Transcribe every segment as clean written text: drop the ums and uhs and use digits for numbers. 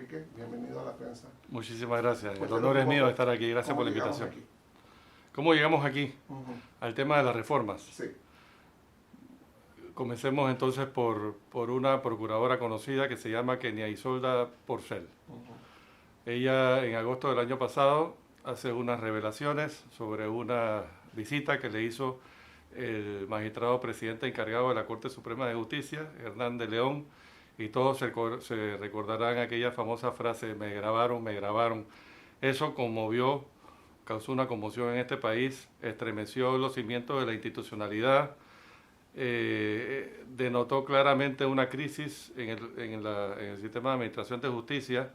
Enrique, bienvenido a la prensa. Muchísimas gracias. Pues el honor es mío de estar aquí. Gracias por la invitación. ¿Cómo llegamos aquí? Al tema de las reformas. Sí. Comencemos entonces por una procuradora conocida que se llama Kenia Isolda Porcel. Ella en agosto del año pasado hace unas revelaciones sobre una visita que le hizo el magistrado presidente encargado de la Corte Suprema de Justicia, Hernán de León, y todos se recordarán aquella famosa frase, me grabaron, me grabaron. Eso conmovió, causó una conmoción en este país, estremeció los cimientos de la institucionalidad, denotó claramente una crisis en el sistema de administración de justicia,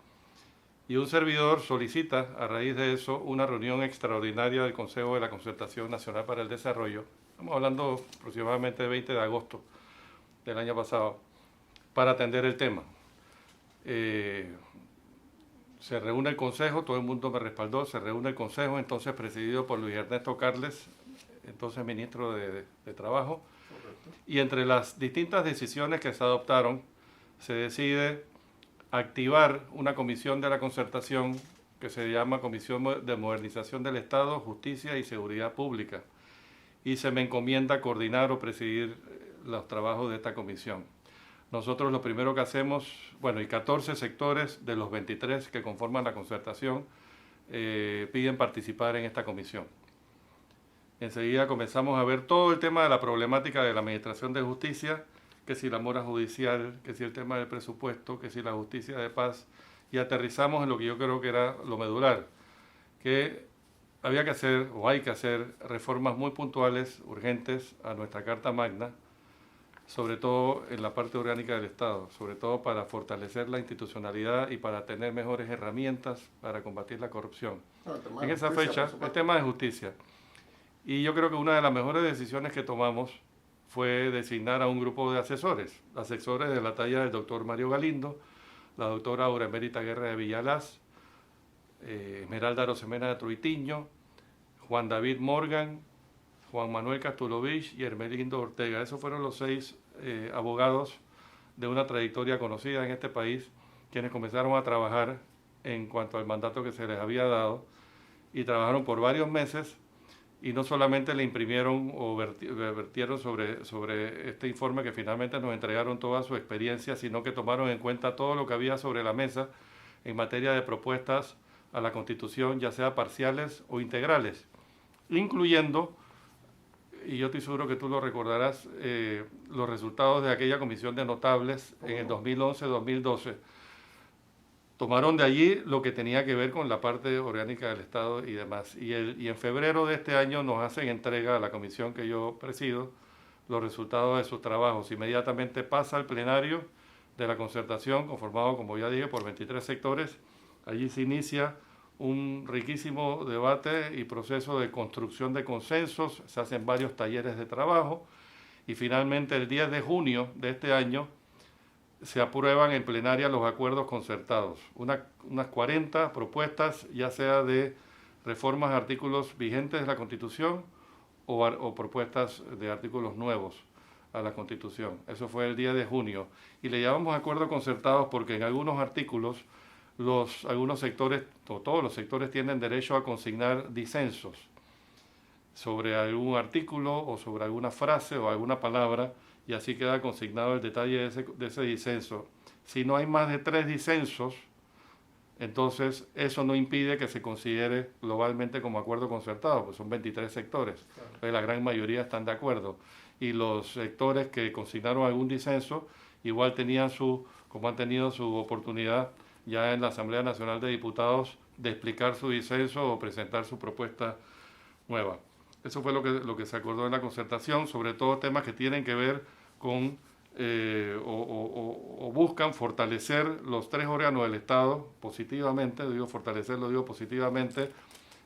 y un servidor solicita a raíz de eso una reunión extraordinaria del Consejo de la Concertación Nacional para el Desarrollo. Estamos hablando aproximadamente del 20 de agosto del año pasado, para atender el tema. Se reúne el Consejo, todo el mundo me respaldó, se reúne el Consejo, entonces presidido por Luis Ernesto Carles, entonces ministro de Trabajo. Correcto. Y entre las distintas decisiones que se adoptaron, se decide activar una comisión de la concertación que se llama Comisión de Modernización del Estado, Justicia y Seguridad Pública. Y se me encomienda coordinar o presidir los trabajos de esta comisión. Nosotros lo primero que hacemos, bueno, y 14 sectores de los 23 que conforman la concertación piden participar en esta comisión. Enseguida comenzamos a ver todo el tema de la problemática de la administración de justicia, que si la mora judicial, que si el tema del presupuesto, que si la justicia de paz, y aterrizamos en lo que yo creo que era lo medular, que había que hacer o hay que hacer reformas muy puntuales, urgentes a nuestra Carta Magna, sobre todo en la parte orgánica del Estado, sobre todo para fortalecer la institucionalidad y para tener mejores herramientas para combatir la corrupción. En esa fecha, el tema de justicia. Y yo creo que una de las mejores decisiones que tomamos fue designar a un grupo de asesores de la talla del doctor Mario Galindo, la doctora Aura Emérita Guerra de Villalaz, Esmeralda Rosemena de Truitiño, Juan David Morgan, Juan Manuel Castulovich y Hermelindo Ortega. Esos fueron los 6 abogados de una trayectoria conocida en este país, quienes comenzaron a trabajar en cuanto al mandato que se les había dado, y trabajaron por varios meses. Y no solamente le imprimieron o vertieron sobre este informe que finalmente nos entregaron toda su experiencia, sino que tomaron en cuenta todo lo que había sobre la mesa en materia de propuestas a la Constitución, ya sea parciales o integrales, incluyendo, y yo estoy seguro que tú lo recordarás, los resultados de aquella comisión de notables en el 2011-2012. Tomaron de allí lo que tenía que ver con la parte orgánica del Estado y demás. Y en febrero de este año nos hacen entrega a la comisión que yo presido los resultados de sus trabajos. Inmediatamente pasa al plenario de la concertación, conformado, como ya dije, por 23 sectores. Allí se inicia un riquísimo debate y proceso de construcción de consensos. Se hacen varios talleres de trabajo. Y finalmente, el 10 de junio de este año, se aprueban en plenaria los acuerdos concertados, unas 40 propuestas, ya sea de reformas de artículos vigentes de la Constitución o propuestas de artículos nuevos a la Constitución. Eso fue el 10 de junio. Y le llamamos acuerdos concertados porque en algunos artículos algunos sectores, todos los sectores, tienen derecho a consignar disensos sobre algún artículo o sobre alguna frase o alguna palabra, y así queda consignado el detalle de ese disenso. Si no hay más de 3 disensos, entonces eso no impide que se considere globalmente como acuerdo concertado, pues son 23 sectores, claro. La gran mayoría están de acuerdo, y los sectores que consignaron algún disenso igual tenían como han tenido su oportunidad ya en la Asamblea Nacional de Diputados de explicar su disenso o presentar su propuesta nueva. Eso fue lo que se acordó en la concertación, sobre todo temas que tienen que ver con o buscan fortalecer los 3 órganos del Estado positivamente, lo digo positivamente,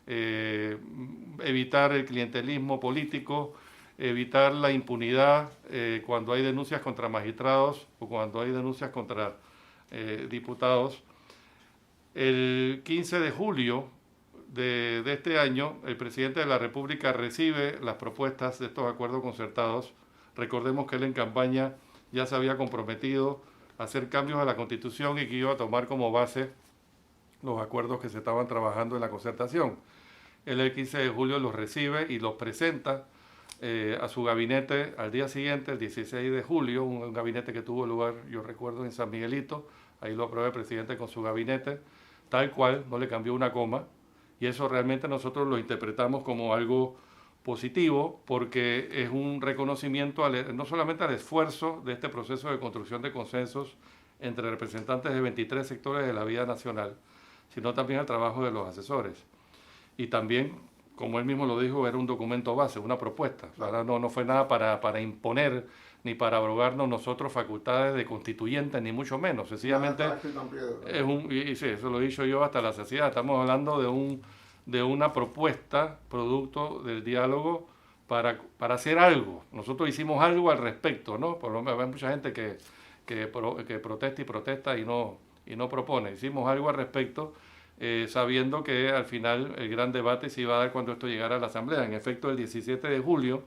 evitar el clientelismo político, evitar la impunidad cuando hay denuncias contra magistrados o cuando hay denuncias contra diputados. El 15 de julio de este año, el presidente de la República recibe las propuestas de estos acuerdos concertados. Recordemos que él en campaña ya se había comprometido hacer cambios a la Constitución y que iba a tomar como base los acuerdos que se estaban trabajando en la concertación. Él el 15 de julio los recibe y los presenta a su gabinete al día siguiente, el 16 de julio, un gabinete que tuvo lugar, yo recuerdo, en San Miguelito. Ahí lo aprobó el presidente con su gabinete, tal cual, no le cambió una coma, y eso realmente nosotros lo interpretamos como algo positivo, porque es un reconocimiento no solamente al esfuerzo de este proceso de construcción de consensos entre representantes de 23 sectores de la vida nacional, sino también al trabajo de los asesores. Y también, como él mismo lo dijo, era un documento base, una propuesta. Claro. No fue nada para imponer ni para abrogarnos nosotros facultades de constituyentes, ni mucho menos. Sencillamente es y sí, eso lo he dicho yo hasta la saciedad. Estamos hablando de una propuesta, producto del diálogo, para hacer algo. Nosotros hicimos algo al respecto, ¿no? Por lo menos hay mucha gente que protesta y no propone. Hicimos algo al respecto, sabiendo que al final el gran debate se iba a dar cuando esto llegara a la Asamblea. En efecto, el 17 de julio,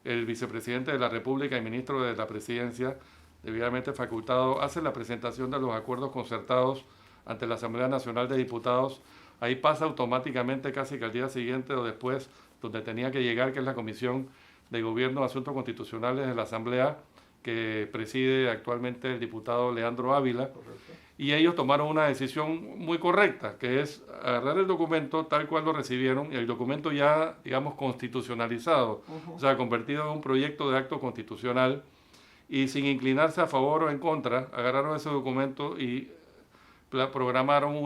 el vicepresidente de la República y ministro de la Presidencia, debidamente facultado, hace la presentación de los acuerdos concertados ante la Asamblea Nacional de Diputados. Ahí pasa automáticamente casi que al día siguiente o después, donde tenía que llegar, que es la Comisión de Gobierno de Asuntos Constitucionales de la Asamblea, que preside actualmente el diputado Leandro Ávila. Correcto. Y ellos tomaron una decisión muy correcta, que es agarrar el documento tal cual lo recibieron, y el documento ya, digamos, constitucionalizado, o sea, convertido en un proyecto de acto constitucional, y sin inclinarse a favor o en contra, agarraron ese documento y programaron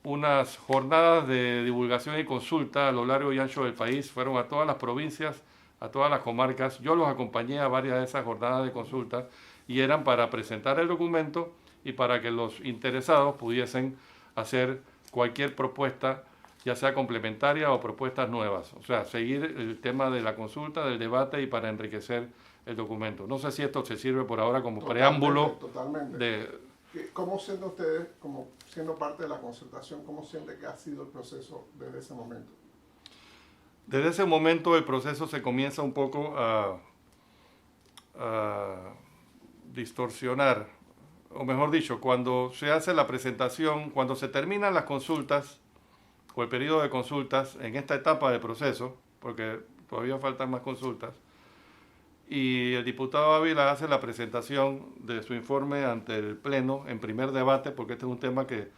unas jornadas de divulgación y consulta a lo largo y ancho del país. Fueron a todas las provincias, a todas las comarcas. Yo los acompañé a varias de esas jornadas de consulta, y eran para presentar el documento y para que los interesados pudiesen hacer cualquier propuesta, ya sea complementaria o propuestas nuevas. O sea, seguir el tema de la consulta, del debate, y para enriquecer el documento. No sé si esto se sirve por ahora como preámbulo. Totalmente. ¿Cómo sienten ustedes, como siendo parte de la concertación, cómo siente que ha sido el proceso desde ese momento? Desde ese momento el proceso se comienza un poco a distorsionar, o mejor dicho, cuando se hace la presentación, cuando se terminan las consultas o el periodo de consultas en esta etapa de proceso, porque todavía faltan más consultas, y el diputado Ávila hace la presentación de su informe ante el Pleno en primer debate, porque este es un tema que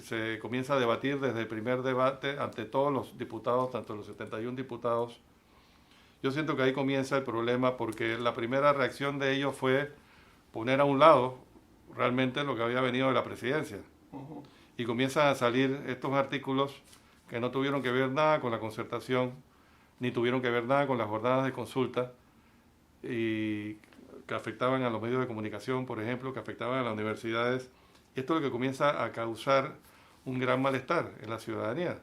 se comienza a debatir desde el primer debate ante todos los diputados, tanto los 71 diputados. Yo siento que ahí comienza el problema, porque la primera reacción de ellos fue poner a un lado realmente lo que había venido de la presidencia. Y comienzan a salir estos artículos que no tuvieron que ver nada con la concertación, ni tuvieron que ver nada con las jornadas de consulta, y que afectaban a los medios de comunicación, por ejemplo, que afectaban a las universidades. Y esto es lo que comienza a causar un gran malestar en la ciudadanía,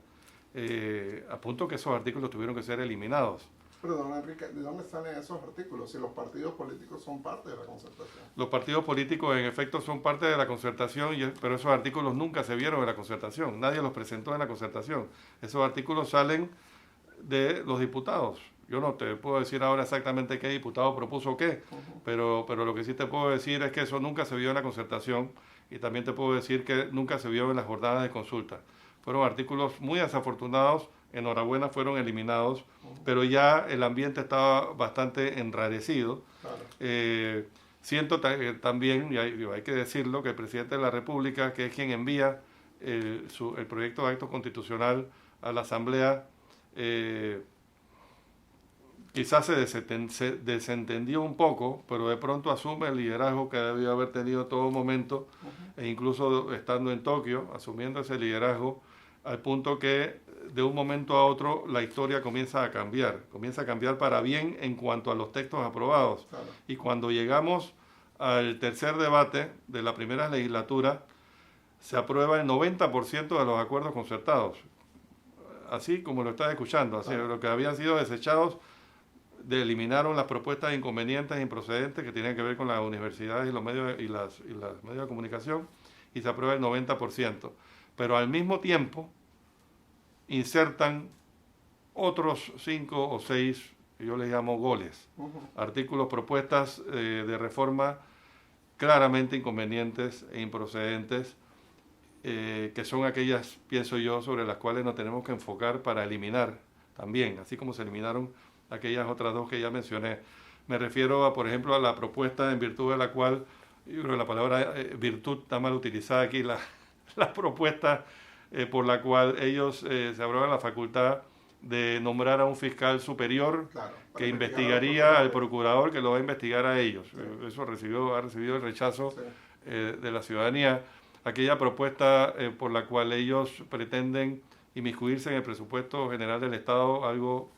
a punto que esos artículos tuvieron que ser eliminados. Pero, don Enrique, ¿de dónde salen esos artículos? Si los partidos políticos son parte de la concertación. Los partidos políticos, en efecto, son parte de la concertación, pero esos artículos nunca se vieron en la concertación. Nadie los presentó en la concertación. Esos artículos salen de los diputados. Yo no te puedo decir ahora exactamente qué diputado propuso qué, pero lo que sí te puedo decir es que eso nunca se vio en la concertación, y también te puedo decir que nunca se vio en las jornadas de consulta. Fueron artículos muy desafortunados, enhorabuena, fueron eliminados, pero ya el ambiente estaba bastante enrarecido. Claro. Siento también, y hay que decirlo, que el presidente de la República, que es quien envía el proyecto de acto constitucional a la Asamblea, quizás se desentendió un poco, pero de pronto asume el liderazgo que debió haber tenido todo momento, e incluso estando en Tokio, asumiendo ese liderazgo, al punto que de un momento a otro la historia comienza a cambiar para bien en cuanto a los textos aprobados. Claro. Y cuando llegamos al tercer debate de la primera legislatura, se aprueba el 90% de los acuerdos concertados, así como lo estás escuchando, así, claro. Lo que habían sido desechados, eliminaron las propuestas inconvenientes e improcedentes que tenían que ver con las universidades y los medios y las medios de comunicación, y se aprueba el 90%. Pero al mismo tiempo insertan otros 5 o 6, yo les llamo goles, artículos, propuestas de reforma claramente inconvenientes e improcedentes, que son aquellas, pienso yo, sobre las cuales nos tenemos que enfocar para eliminar también, así como se eliminaron aquellas otras dos que ya mencioné. Me refiero, a, por ejemplo, a la propuesta en virtud de la cual, yo creo que la palabra virtud está mal utilizada aquí, la propuesta por la cual ellos se abrogan la facultad de nombrar a un fiscal superior, claro, que investigaría al procurador que lo va a investigar a ellos. Sí. Eso ha recibido el rechazo, sí, de la ciudadanía. Aquella propuesta por la cual ellos pretenden inmiscuirse en el presupuesto general del Estado, algo,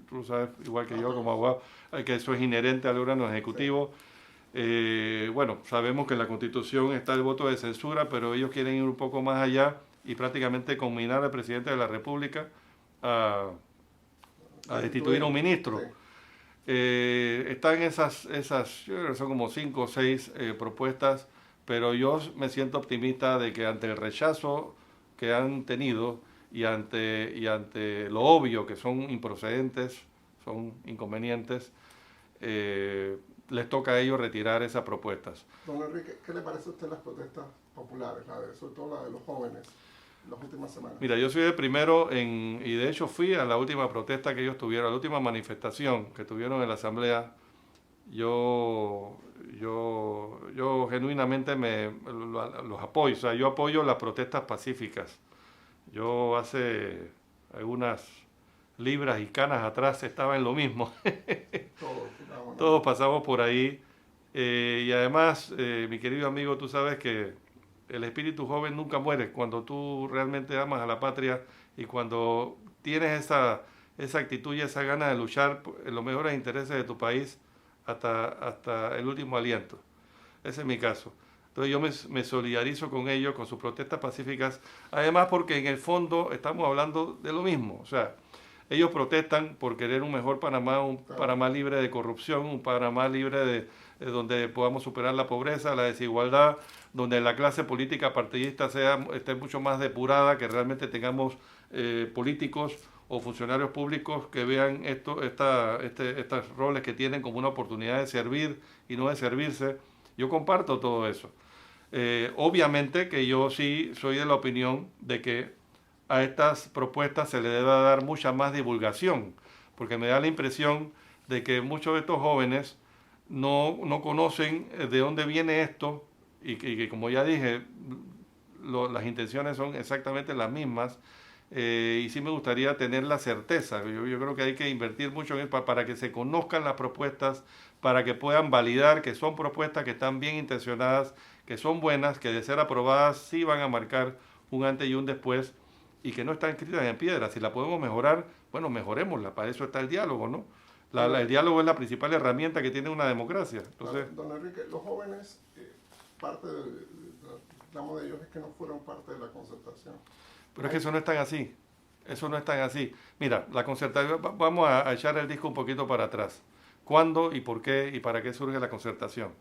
tú sabes, igual que yo como abogado, que eso es inherente al órgano ejecutivo. Sí. Bueno, sabemos que en la Constitución está el voto de censura, pero ellos quieren ir un poco más allá y prácticamente combinar al presidente de la República a destituir a un ministro. Sí. Están esas, yo creo que son como 5 o 6 propuestas, pero yo me siento optimista de que ante el rechazo que han tenido y ante lo obvio que son improcedentes, son inconvenientes, les toca a ellos retirar esas propuestas. Don Enrique, ¿qué le parece a usted las protestas populares, sobre todo la de los jóvenes, las últimas semanas? Mira, yo soy el primero y de hecho fui a la última protesta que ellos tuvieron, a la última manifestación que tuvieron en la Asamblea. Yo genuinamente los apoyo, o sea, yo apoyo las protestas pacíficas. Yo hace algunas libras y canas atrás estaba en lo mismo. Todos pasamos por ahí. Y además, mi querido amigo, tú sabes que el espíritu joven nunca muere cuando tú realmente amas a la patria y cuando tienes esa actitud y esa gana de luchar en los mejores intereses de tu país hasta el último aliento. Ese es mi caso. Entonces yo me solidarizo con ellos, con sus protestas pacíficas, además porque en el fondo estamos hablando de lo mismo. O sea, ellos protestan por querer un mejor Panamá, un Panamá libre de corrupción, un Panamá libre de donde podamos superar la pobreza, la desigualdad, donde la clase política partidista esté mucho más depurada, que realmente tengamos políticos o funcionarios públicos que vean estos roles que tienen como una oportunidad de servir y no de servirse. Yo comparto todo eso. Obviamente que yo sí soy de la opinión de que a estas propuestas se le debe dar mucha más divulgación, porque me da la impresión de que muchos de estos jóvenes no conocen de dónde viene esto y que como ya dije, las intenciones son exactamente las mismas. Y sí me gustaría tener la certeza. Yo creo que hay que invertir mucho en para que se conozcan las propuestas, para que puedan validar que son propuestas que están bien intencionadas, que son buenas, que de ser aprobadas sí van a marcar un antes y un después y que no están escritas en piedra. Si la podemos mejorar, bueno, mejorémosla. Para eso está el diálogo, ¿no? El diálogo es la principal herramienta que tiene una democracia. Entonces, don Enrique, los jóvenes, parte del reclamo de ellos es que no fueron parte de la concertación. Pero es que eso no es tan así. Eso no es tan así. Mira, la concertación, vamos a echar el disco un poquito para atrás. ¿Cuándo y por qué y para qué surge la concertación?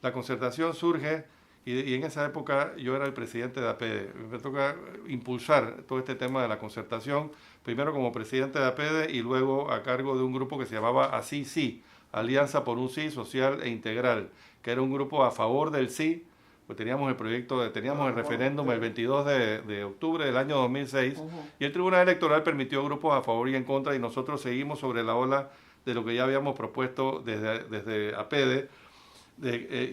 La concertación surge, y en esa época yo era el presidente de APEDE. Me toca impulsar todo este tema de la concertación, primero como presidente de APEDE y luego a cargo de un grupo que se llamaba Así Sí, Alianza por un Sí Social e Integral, que era un grupo a favor del sí. Pues teníamos el referéndum el 22 de octubre del año 2006 y el Tribunal Electoral permitió grupos a favor y en contra y nosotros seguimos sobre la ola de lo que ya habíamos propuesto desde APEDE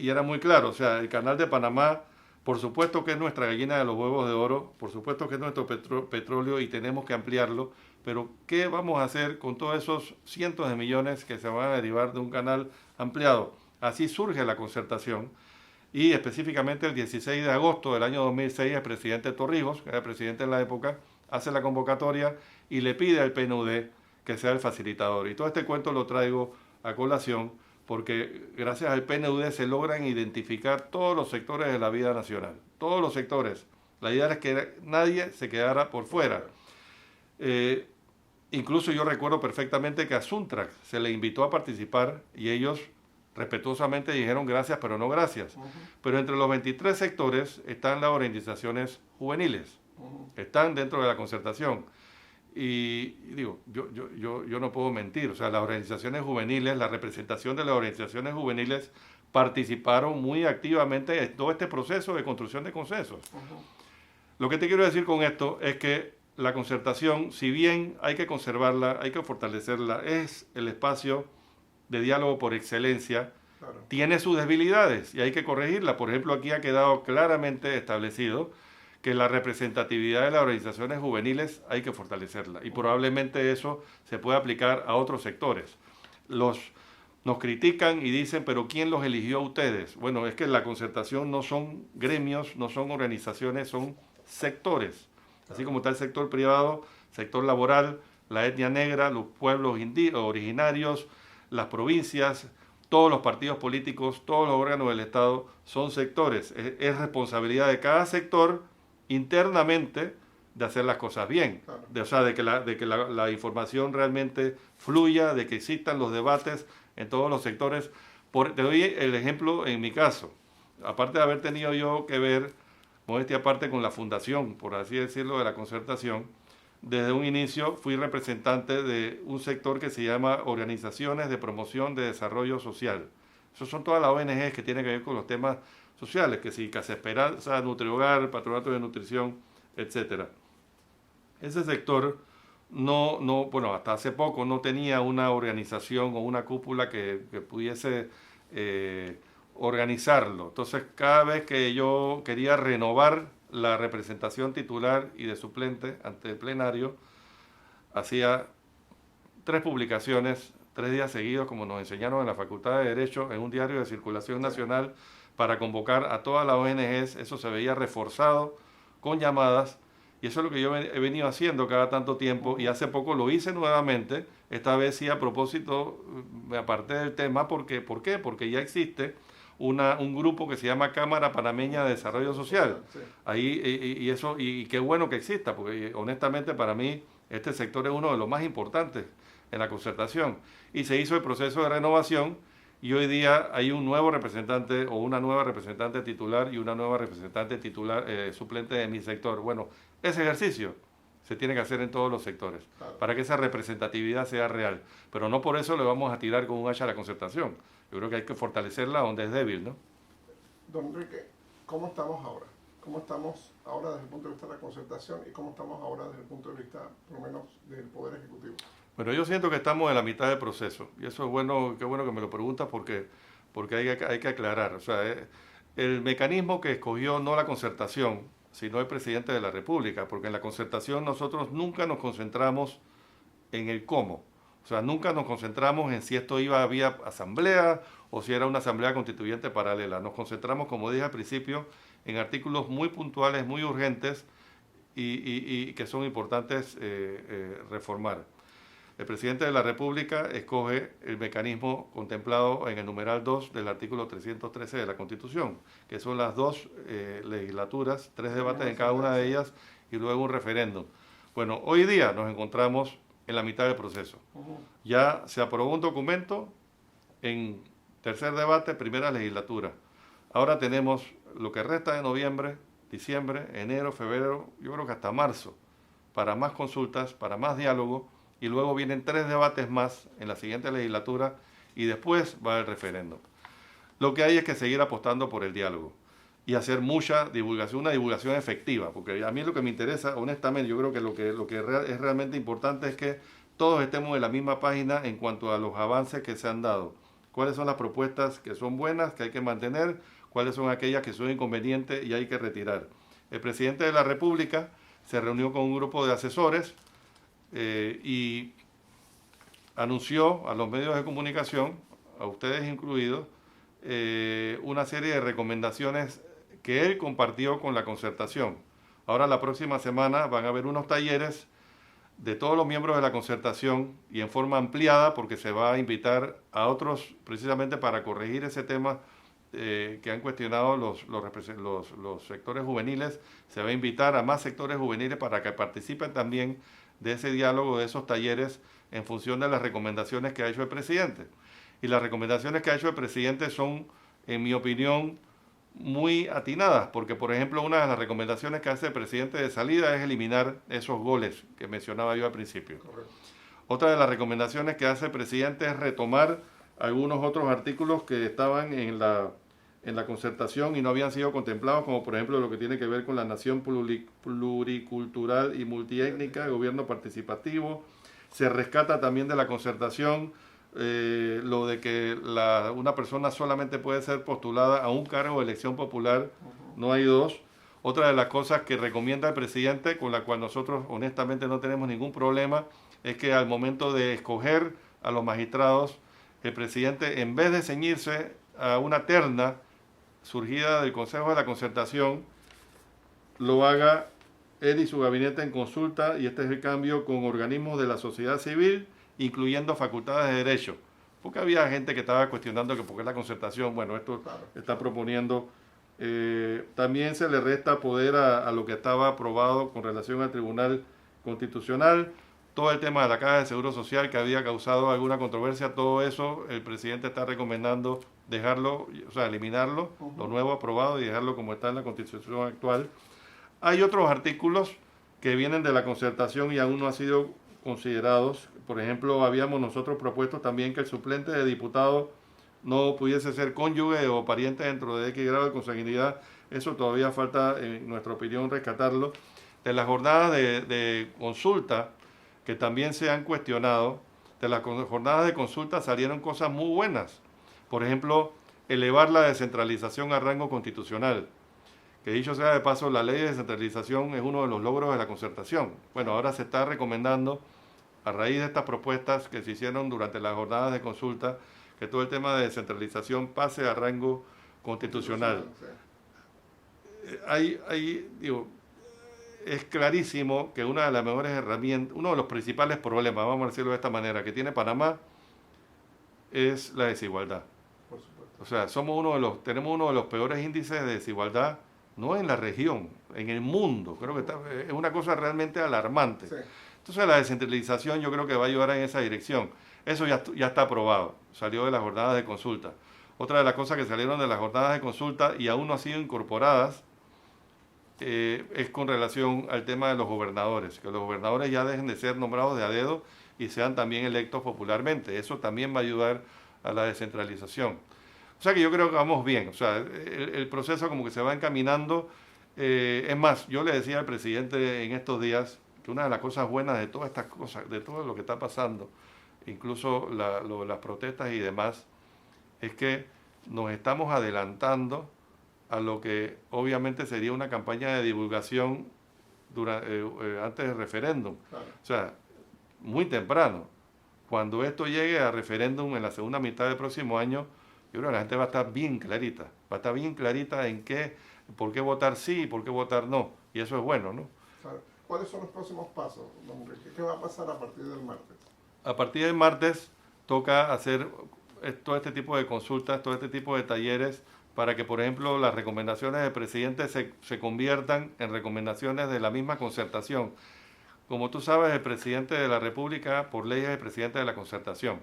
y era muy claro, o sea, el Canal de Panamá, por supuesto que es nuestra gallina de los huevos de oro, por supuesto que es nuestro petróleo y tenemos que ampliarlo, pero ¿qué vamos a hacer con todos esos cientos de millones que se van a derivar de un canal ampliado? Así surge la concertación. Y específicamente el 16 de agosto del año 2006 el presidente Torrijos, que era presidente en la época, hace la convocatoria y le pide al PNUD que sea el facilitador. Y todo este cuento lo traigo a colación porque gracias al PNUD se logran identificar todos los sectores de la vida nacional, todos los sectores. La idea es que nadie se quedara por fuera. Incluso yo recuerdo perfectamente que a Suntrax se le invitó a participar y ellos respetuosamente dijeron gracias, pero no gracias. Pero entre los 23 sectores están las organizaciones juveniles, están dentro de la concertación. Y digo, yo no puedo mentir, o sea, las organizaciones juveniles, la representación de las organizaciones juveniles participaron muy activamente en todo este proceso de construcción de consensos. Lo que te quiero decir con esto es que la concertación, si bien hay que conservarla, hay que fortalecerla, es el espacio de diálogo por excelencia, Claro. tiene sus debilidades y hay que corregirla. Por ejemplo, aquí ha quedado claramente establecido que la representatividad de las organizaciones juveniles hay que fortalecerla y probablemente eso se puede aplicar a otros sectores. Nos critican y dicen, pero ¿quién los eligió a ustedes? Bueno, es que la concertación no son gremios, no son organizaciones, son sectores. Así como está el sector privado, sector laboral, la etnia negra, los pueblos originarios, las provincias, todos los partidos políticos, todos los órganos del Estado son sectores. Es responsabilidad de cada sector internamente de hacer las cosas bien. Claro. De que la información realmente fluya, de que existan los debates en todos los sectores. Te doy el ejemplo en mi caso. Aparte de haber tenido yo que ver, modestia aparte, con la fundación, por así decirlo, de la concertación, desde un inicio fui representante de un sector que se llama Organizaciones de Promoción de Desarrollo Social. Esas son todas las ONGs que tienen que ver con los temas sociales, que si Casa Esperanza, Nutrihogar, Patronato de Nutrición, etcétera. Ese sector bueno, hasta hace poco no tenía una organización o una cúpula que pudiese organizarlo. Entonces, cada vez que yo quería renovar la representación titular y de suplente ante el plenario, hacía 3 publicaciones, 3 días seguidos, como nos enseñaron en la Facultad de Derecho, en un diario de circulación nacional, para convocar a todas las ONGs. Eso se veía reforzado con llamadas, y eso es lo que yo he venido haciendo cada tanto tiempo, y hace poco lo hice nuevamente, esta vez sí a propósito, me aparté del tema. ¿Por qué? Porque ya existe un grupo que se llama Cámara Panameña de Desarrollo Social. Sí. Ahí, y qué bueno que exista, porque honestamente para mí este sector es uno de los más importantes en la concertación. Y se hizo el proceso de renovación, y hoy día hay un nuevo representante o una nueva representante titular y una nueva representante titular suplente de mi sector. Bueno, ese ejercicio se tiene que hacer en todos los sectores, claro, para que esa representatividad sea real. Pero no por eso le vamos a tirar con un hacha a la concertación. Yo creo que hay que fortalecerla donde es débil, ¿no? Don Enrique, ¿cómo estamos ahora? ¿Cómo estamos ahora desde el punto de vista de la concertación y cómo estamos ahora desde el punto de vista, por lo menos, del Poder Ejecutivo? Bueno, yo siento que estamos en la mitad del proceso, y eso es bueno, qué bueno que me lo preguntas, porque hay que aclarar. O sea, el mecanismo que escogió no la concertación, sino el presidente de la República, porque en la concertación nosotros nunca nos concentramos en el cómo. O sea, nunca nos concentramos en si esto iba vía asamblea o si era una asamblea constituyente paralela. Nos concentramos, como dije al principio, en artículos muy puntuales, muy urgentes y que son importantes reformar. El presidente de la República escoge el mecanismo contemplado en el numeral 2 del artículo 313 de la Constitución, que son las 2 legislaturas, 3 debates en cada una de ellas y luego un referéndum. Bueno, hoy día nos encontramos en la mitad del proceso. Ya se aprobó un documento en tercer debate, primera legislatura. Ahora tenemos lo que resta de noviembre, diciembre, enero, febrero, yo creo que hasta marzo, para más consultas, para más diálogo, y luego vienen 3 debates más en la siguiente legislatura y después va el referéndum. Lo que hay es que seguir apostando por el diálogo y hacer mucha divulgación, una divulgación efectiva, porque a mí lo que me interesa, honestamente, yo creo que lo que es realmente importante es que todos estemos en la misma página en cuanto a los avances que se han dado. Cuáles son las propuestas que son buenas, que hay que mantener, cuáles son aquellas que son inconvenientes y hay que retirar. El presidente de la República se reunió con un grupo de asesores y anunció a los medios de comunicación, a ustedes incluidos, una serie de recomendaciones que él compartió con la concertación. Ahora la próxima semana van a haber unos talleres de todos los miembros de la concertación y en forma ampliada, porque se va a invitar a otros precisamente para corregir ese tema que han cuestionado los sectores juveniles. Se va a invitar a más sectores juveniles para que participen también de ese diálogo, de esos talleres, en función de las recomendaciones que ha hecho el presidente. Y las recomendaciones que ha hecho el presidente son, en mi opinión, muy atinadas, porque por ejemplo una de las recomendaciones que hace el presidente de salida es eliminar esos goles que mencionaba yo al principio. Correcto. Otra de las recomendaciones que hace el presidente es retomar algunos otros artículos que estaban en la concertación y no habían sido contemplados, como por ejemplo lo que tiene que ver con la nación pluricultural y multiétnica, gobierno participativo. Se rescata también de la concertación lo de que una persona solamente puede ser postulada a un cargo de elección popular, no hay dos. Otra de las cosas que recomienda el presidente, con la cual nosotros honestamente no tenemos ningún problema, es que al momento de escoger a los magistrados, el presidente, en vez de ceñirse a una terna surgida del Consejo de la Concertación, lo haga él y su gabinete en consulta, y este es el cambio, con organismos de la sociedad civil, incluyendo facultades de derecho. Porque había gente que estaba cuestionando que por qué la concertación, bueno, esto está proponiendo. También se le resta poder a lo que estaba aprobado con relación al Tribunal Constitucional. Todo el tema de la Caja de Seguro Social, que había causado alguna controversia, todo eso el presidente está recomendando dejarlo, o sea, eliminarlo, lo nuevo aprobado, y dejarlo como está en la Constitución actual. Hay otros artículos que vienen de la concertación y aún no han sido considerados. Por ejemplo, habíamos nosotros propuesto también que el suplente de diputado no pudiese ser cónyuge o pariente dentro de X grado de consanguinidad. Eso todavía falta, en nuestra opinión, rescatarlo. De las jornadas de consulta, que también se han cuestionado, de las jornadas de consulta salieron cosas muy buenas. Por ejemplo, elevar la descentralización a rango constitucional. Que dicho sea de paso, la ley de descentralización es uno de los logros de la concertación. Bueno, ahora se está recomendando, a raíz de estas propuestas que se hicieron durante las jornadas de consulta, que todo el tema de descentralización pase a rango constitucional. Es clarísimo que una de las mejores herramientas, uno de los principales problemas, vamos a decirlo de esta manera, que tiene Panamá es la desigualdad. Por supuesto. O sea, tenemos uno de los peores índices de desigualdad, no en la región, en el mundo. Creo que es una cosa realmente alarmante. Sí. Entonces la descentralización yo creo que va a ayudar en esa dirección. Eso ya está aprobado, salió de las jornadas de consulta. Otra de las cosas que salieron de las jornadas de consulta y aún no han sido incorporadas es con relación al tema de los gobernadores, que los gobernadores ya dejen de ser nombrados de a dedo y sean también electos popularmente. Eso también va a ayudar a la descentralización. O sea que yo creo que vamos bien, o sea, el proceso como que se va encaminando. Es más, yo le decía al presidente en estos días que una de las cosas buenas de todas estas cosas, de todo lo que está pasando, incluso las protestas y demás, es que nos estamos adelantando a lo que obviamente sería una campaña de divulgación antes del referéndum. Claro. O sea, muy temprano. Cuando esto llegue a referéndum en la segunda mitad del próximo año, yo creo que la gente va a estar bien clarita. Va a estar bien clarita en por qué votar sí y por qué votar no. Y eso es bueno, ¿no? Claro. ¿Cuáles son los próximos pasos, don Enrique? ¿Qué va a pasar a partir del martes? A partir del martes toca hacer todo este tipo de consultas, todo este tipo de talleres, para que, por ejemplo, las recomendaciones del presidente se conviertan en recomendaciones de la misma concertación. Como tú sabes, el presidente de la República, por ley, es el presidente de la concertación.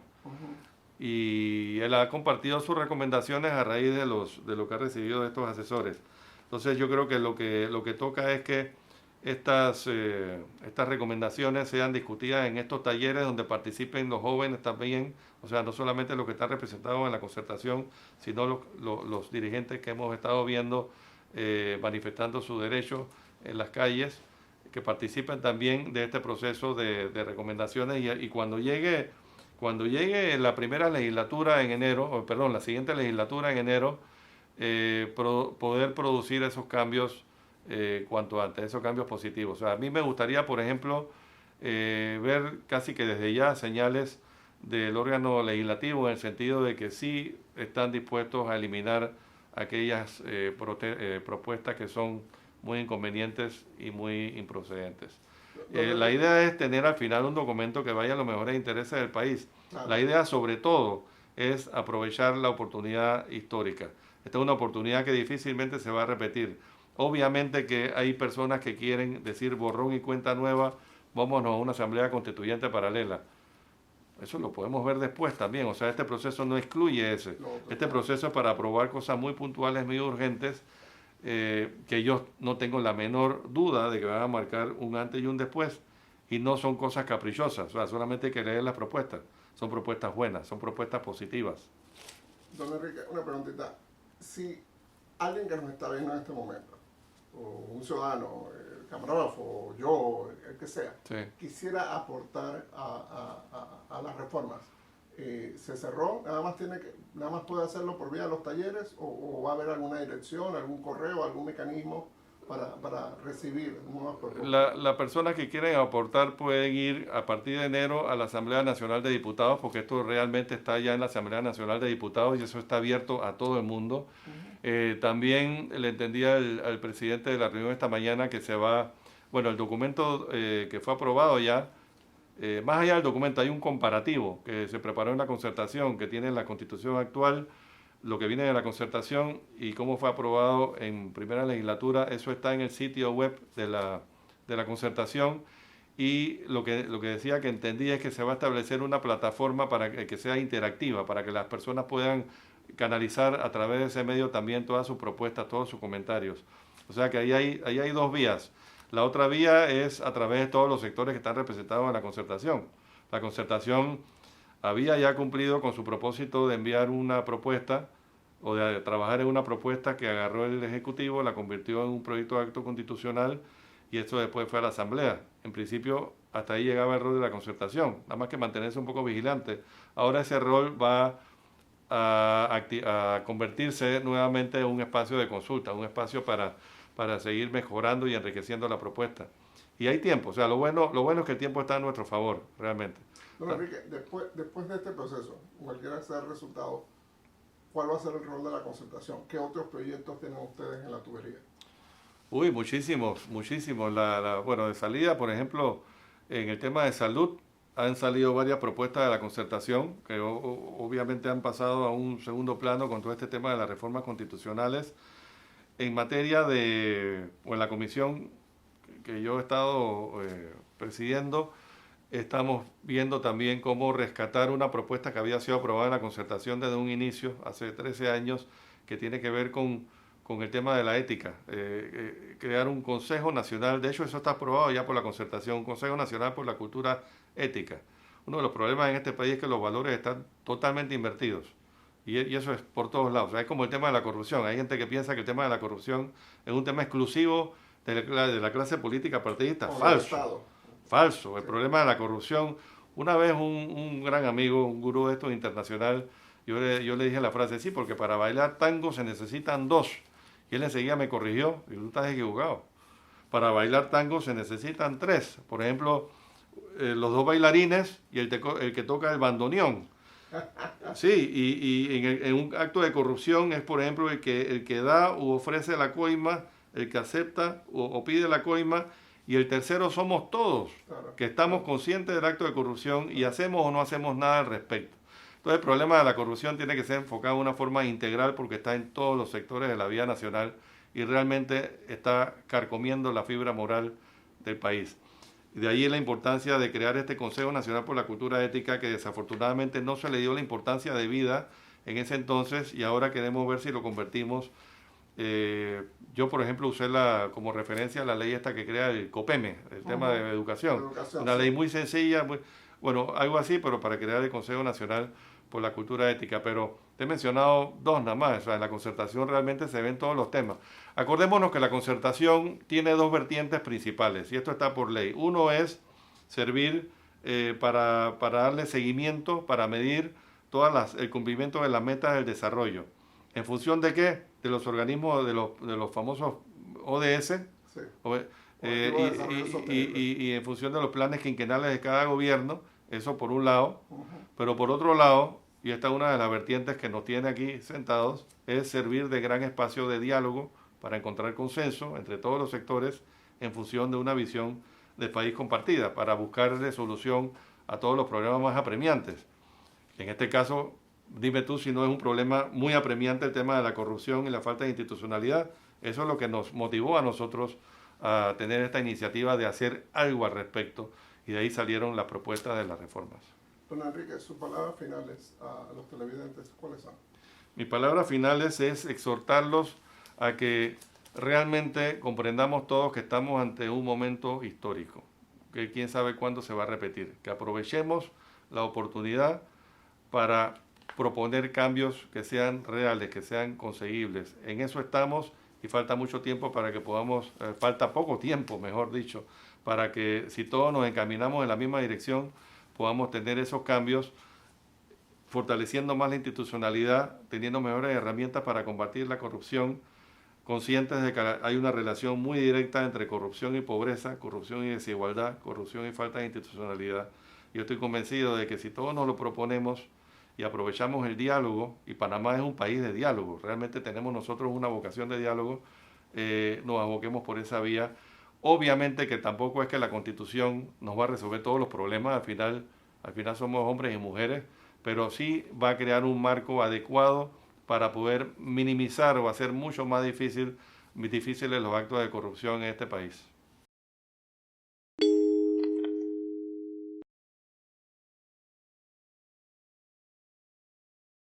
Y él ha compartido sus recomendaciones a raíz de lo que ha recibido de estos asesores. Entonces yo creo que lo que toca es que estas recomendaciones sean discutidas en estos talleres donde participen los jóvenes también, o sea, no solamente los que están representados en la concertación, sino los dirigentes que hemos estado viendo manifestando sus derechos en las calles, que participen también de este proceso de recomendaciones y cuando llegue la primera legislatura en enero, la siguiente legislatura en enero, poder producir esos cambios cuanto antes, esos cambios positivos. O sea, a mí me gustaría, por ejemplo, ver casi que desde ya señales del órgano legislativo en el sentido de que sí están dispuestos a eliminar aquellas propuestas que son muy inconvenientes y muy improcedentes. La idea es tener al final un documento que vaya a los mejores intereses del país. Claro. La idea, sobre todo, es aprovechar la oportunidad histórica. Esta es una oportunidad que difícilmente se va a repetir. Obviamente que hay personas que quieren decir borrón y cuenta nueva, vámonos a una asamblea constituyente paralela. Eso lo podemos ver después también. O sea, este proceso no excluye ese. Este proceso es para aprobar cosas muy puntuales, muy urgentes, que yo no tengo la menor duda de que van a marcar un antes y un después, y no son cosas caprichosas, o sea, solamente hay que leer las propuestas. son propuestas buenas, son propuestas positivas. Don Enrique, una preguntita. Si alguien que nos está viendo en este momento, o un ciudadano, el camarógrafo, yo, el que sea, Sí. quisiera aportar a las reformas, ¿se cerró? ¿Nada más puede hacerlo por vía de los talleres o va a haber alguna dirección, algún correo, algún mecanismo para recibir nuevas propuestas? Las personas que quieren aportar pueden ir a partir de enero a la Asamblea Nacional de Diputados, porque esto realmente está ya en la Asamblea Nacional de Diputados y eso está abierto a todo el mundo. También le entendí al presidente de la reunión esta mañana que se va, bueno, el documento que fue aprobado ya, más allá del documento hay un comparativo que se preparó en la concertación que tiene la Constitución actual, lo que viene de la concertación y cómo fue aprobado en primera legislatura. Eso está en el sitio web de la concertación, y lo que decía que entendí es que se va a establecer una plataforma para que sea interactiva, para que las personas puedan canalizar a través de ese medio también todas sus propuestas, todos sus comentarios. O sea que ahí hay dos vías. La otra vía es a través de todos los sectores que están representados en la concertación. La concertación había ya cumplido con su propósito de enviar una propuesta o de trabajar en una propuesta que agarró el Ejecutivo, la convirtió en un proyecto de acto constitucional y esto después fue a la Asamblea. En principio, hasta ahí llegaba el rol de la concertación, nada más que mantenerse un poco vigilante. Ahora ese rol va a convertirse nuevamente en un espacio de consulta, un espacio para seguir mejorando y enriqueciendo la propuesta. Y hay tiempo, o sea, lo bueno es que el tiempo está a nuestro favor, realmente. Don Enrique, después de este proceso, cualquiera sea el resultado, ¿cuál va a ser el rol de la concertación? ¿Qué otros proyectos tienen ustedes en la tubería? Uy, muchísimos. Bueno, de salida, por ejemplo, en el tema de salud, han salido varias propuestas de la concertación que obviamente han pasado a un segundo plano con todo este tema de las reformas constitucionales. En materia o en la comisión que yo he estado presidiendo, estamos viendo también cómo rescatar una propuesta que había sido aprobada en la concertación desde un inicio, hace 13 años, que tiene que ver con el tema de la ética. Crear un Consejo Nacional, de hecho eso está aprobado ya por la concertación, un Consejo Nacional por la Cultura Ética. Uno de los problemas en este país es que los valores están totalmente invertidos. Y eso es por todos lados. O sea, es como el tema de la corrupción. Hay gente que piensa que el tema de la corrupción es un tema exclusivo de la clase política partidista. Falso. Falso. El problema de la corrupción. Una vez un gran amigo, un gurú de estos internacional, yo le dije la frase, sí, porque para bailar tango se necesitan dos. Y él enseguida me corrigió, y tú estás equivocado. Para bailar tango se necesitan tres. Por ejemplo, los dos bailarines y el que toca el bandoneón. Sí, y en un acto de corrupción es, por ejemplo, el que da u ofrece la coima, el que acepta o pide la coima, y el tercero somos todos, que estamos conscientes del acto de corrupción y hacemos o no hacemos nada al respecto. Entonces el problema de la corrupción tiene que ser enfocado de una forma integral porque está en todos los sectores de la vida nacional y realmente está carcomiendo la fibra moral del país. Y de ahí la importancia de crear este Consejo Nacional por la Cultura Ética, que desafortunadamente no se le dio la importancia debida en ese entonces y ahora queremos ver si lo convertimos. Yo, por ejemplo, usé como referencia la ley esta que crea el COPEME, el tema de educación. Una ley muy sencilla, bueno, algo así, pero para crear el Consejo Nacional por la Cultura Ética. Pero te he mencionado dos nada más. O sea, en la concertación realmente se ven todos los temas. Acordémonos que la concertación tiene dos vertientes principales, y esto está por ley. Uno es servir para darle seguimiento, para medir el cumplimiento de las metas del desarrollo. ¿En función de qué? De los organismos, de los famosos ODS, sí. Y en función de los planes quinquenales de cada gobierno, eso por un lado, pero por otro lado, y esta es una de las vertientes que nos tiene aquí sentados, es servir de gran espacio de diálogo para encontrar consenso entre todos los sectores en función de una visión de país compartida, para buscarle solución a todos los problemas más apremiantes. En este caso, dime tú si no es un problema muy apremiante el tema de la corrupción y la falta de institucionalidad. Eso es lo que nos motivó a nosotros a tener esta iniciativa de hacer algo al respecto, y de ahí salieron las propuestas de las reformas. Don Enrique, sus palabras finales a los televidentes, ¿cuáles son? Mis palabras finales es exhortarlos a que realmente comprendamos todos que estamos ante un momento histórico, que quién sabe cuándo se va a repetir, que aprovechemos la oportunidad para proponer cambios que sean reales, que sean conseguibles. En eso estamos y falta mucho tiempo para que podamos, falta poco tiempo, mejor dicho, para que si todos nos encaminamos en la misma dirección, podamos tener esos cambios, fortaleciendo más la institucionalidad, teniendo mejores herramientas para combatir la corrupción, conscientes de que hay una relación muy directa entre corrupción y pobreza, corrupción y desigualdad, corrupción y falta de institucionalidad. Yo estoy convencido de que si todos nos lo proponemos y aprovechamos el diálogo, y Panamá es un país de diálogo, realmente tenemos nosotros una vocación de diálogo, nos aboquemos por esa vía. Obviamente que tampoco es que la Constitución nos va a resolver todos los problemas, al final somos hombres y mujeres, pero sí va a crear un marco adecuado para poder minimizar o hacer mucho más difíciles los actos de corrupción en este país.